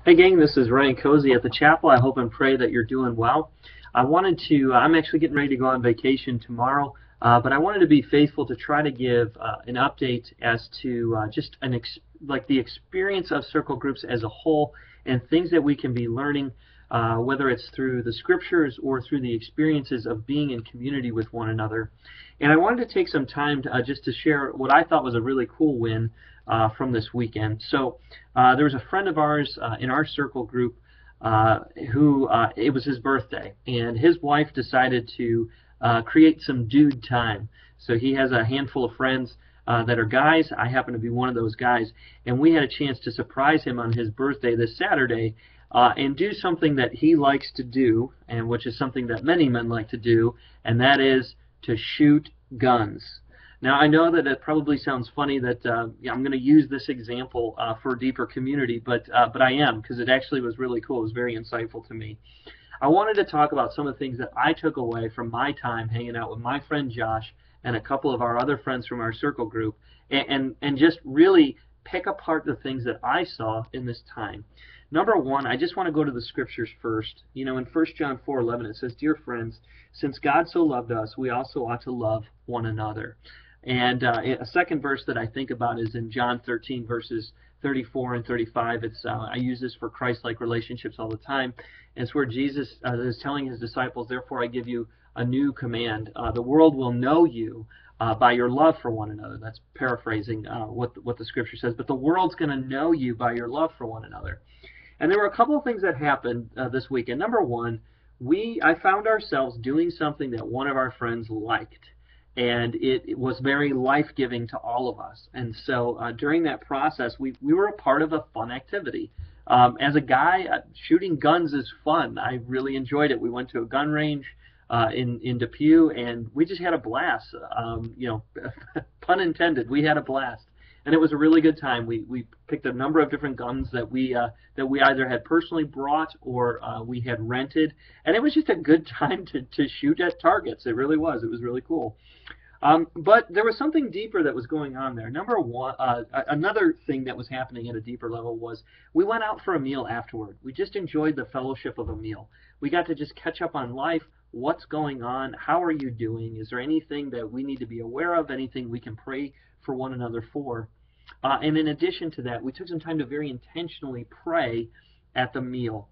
Hey gang, this is Ryan Cozy at the chapel. I hope and pray that you're doing well. I'm actually getting ready to go on vacation tomorrow, but I wanted to be faithful to try to give an update as to like the experience of circle groups as a whole and things that we can be learning, whether it's through the scriptures or through the experiences of being in community with one another. And I wanted to take some time to, just to share what I thought was a really cool win from this weekend. So there was a friend of ours in our circle group who it was his birthday, and his wife decided to create some dude time. So he has a handful of friends that are guys. I happen to be one of those guys, and we had a chance to surprise him on his birthday this Saturday and do something that he likes to do, and which is something that many men like to do, and that is to shoot guns. Now, I know that it probably sounds funny that I'm going to use this example for deeper community, but I am, because it actually was really cool. It was very insightful to me. I wanted to talk about some of the things that I took away from my time hanging out with my friend Josh and a couple of our other friends from our circle group, and just really pick apart the things that I saw in this time. Number one, I just want to go to the scriptures first. You know, in 1 John 4:11 it says, "Dear friends, since God so loved us, we also ought to love one another." And a second verse that I think about is in John 13, verses 34 and 35. I use this for Christ-like relationships all the time. And it's where Jesus is telling his disciples, "Therefore I give you a new command. The world will know you by your love for one another." That's paraphrasing what the scripture says. But the world's going to know you by your love for one another. And there were a couple of things that happened this weekend. Number one, I found ourselves doing something that one of our friends liked. And it was very life-giving to all of us. And so during that process, we were a part of a fun activity. As a guy, shooting guns is fun. I really enjoyed it. We went to a gun range in Depew, and we just had a blast. Pun intended, we had a blast. And it was a really good time. We picked a number of different guns that we either had personally brought or we had rented. And it was just a good time to shoot at targets. It really was. It was really cool. But there was something deeper that was going on there. Number one, another thing that was happening at a deeper level was we went out for a meal afterward. We just enjoyed the fellowship of a meal. We got to just catch up on life. What's going on? How are you doing? Is there anything that we need to be aware of? Anything we can pray for one another for? And in addition to that, we took some time to very intentionally pray at the meal.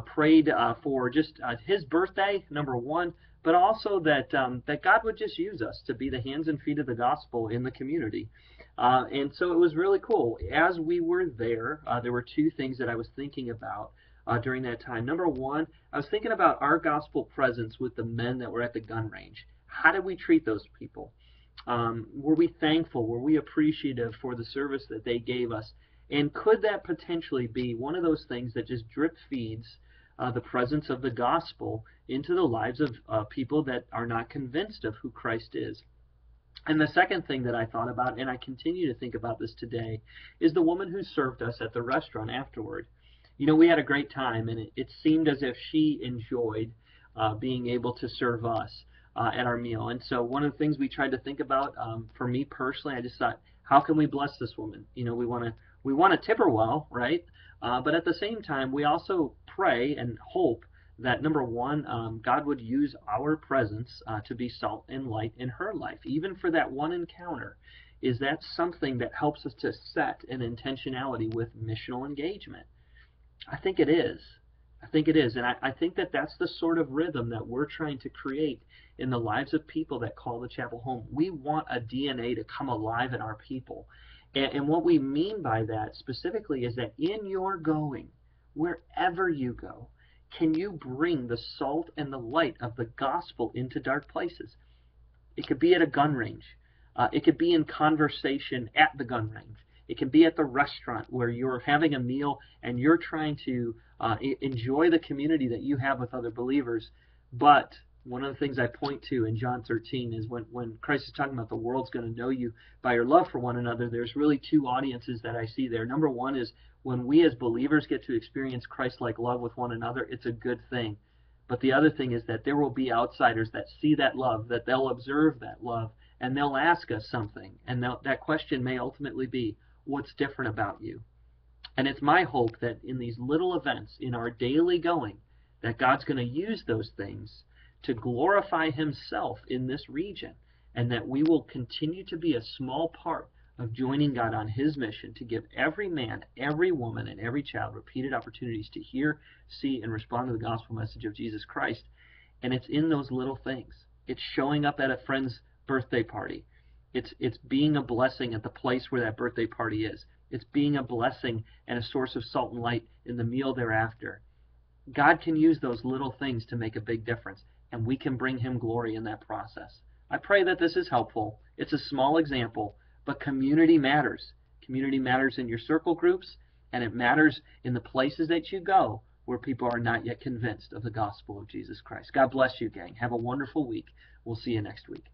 Prayed for just his birthday, number one, but also that God would just use us to be the hands and feet of the gospel in the community. And so it was really cool. As we were there, there were two things that I was thinking about during that time. Number one, I was thinking about our gospel presence with the men that were at the gun range. How did we treat those people? Were we thankful? Were we appreciative for the service that they gave us? And could that potentially be one of those things that just drip feeds the presence of the gospel into the lives of people that are not convinced of who Christ is? And the second thing that I thought about, and I continue to think about this today, is the woman who served us at the restaurant afterward. You know, we had a great time, and it seemed as if she enjoyed being able to serve us at our meal. And so one of the things we tried to think about, for me personally, I just thought, how can we bless this woman? You know, we want to tip her well, right? But at the same time, we also pray and hope that, number one, God would use our presence to be salt and light in her life, even for that one encounter. Is that something that helps us to set an intentionality with missional engagement? I think it is. I think it is. And I think that that's the sort of rhythm that we're trying to create in the lives of people that call the chapel home. We want a DNA to come alive in our people. And what we mean by that specifically is that in your going, wherever you go, can you bring the salt and the light of the gospel into dark places? It could be at a gun range. It could be in conversation at the gun range. It can be at the restaurant where you're having a meal and you're trying to enjoy the community that you have with other believers. But one of the things I point to in John 13 is when Christ is talking about the world's going to know you by your love for one another, there's really two audiences that I see there. Number one is when we as believers get to experience Christ-like love with one another, it's a good thing. But the other thing is that there will be outsiders that see that love, that they'll observe that love, and they'll ask us something. And that question may ultimately be, what's different about you? And it's my hope that in these little events, in our daily going, that God's going to use those things to glorify himself in this region, and that we will continue to be a small part of joining God on his mission to give every man, every woman, and every child repeated opportunities to hear, see, and respond to the gospel message of Jesus Christ. And it's in those little things. It's showing up at a friend's birthday party. It's being a blessing at the place where that birthday party is. It's being a blessing and a source of salt and light in the meal thereafter. God can use those little things to make a big difference, and we can bring him glory in that process. I pray that this is helpful. It's a small example, but community matters. Community matters in your circle groups, and it matters in the places that you go where people are not yet convinced of the gospel of Jesus Christ. God bless you, gang. Have a wonderful week. We'll see you next week.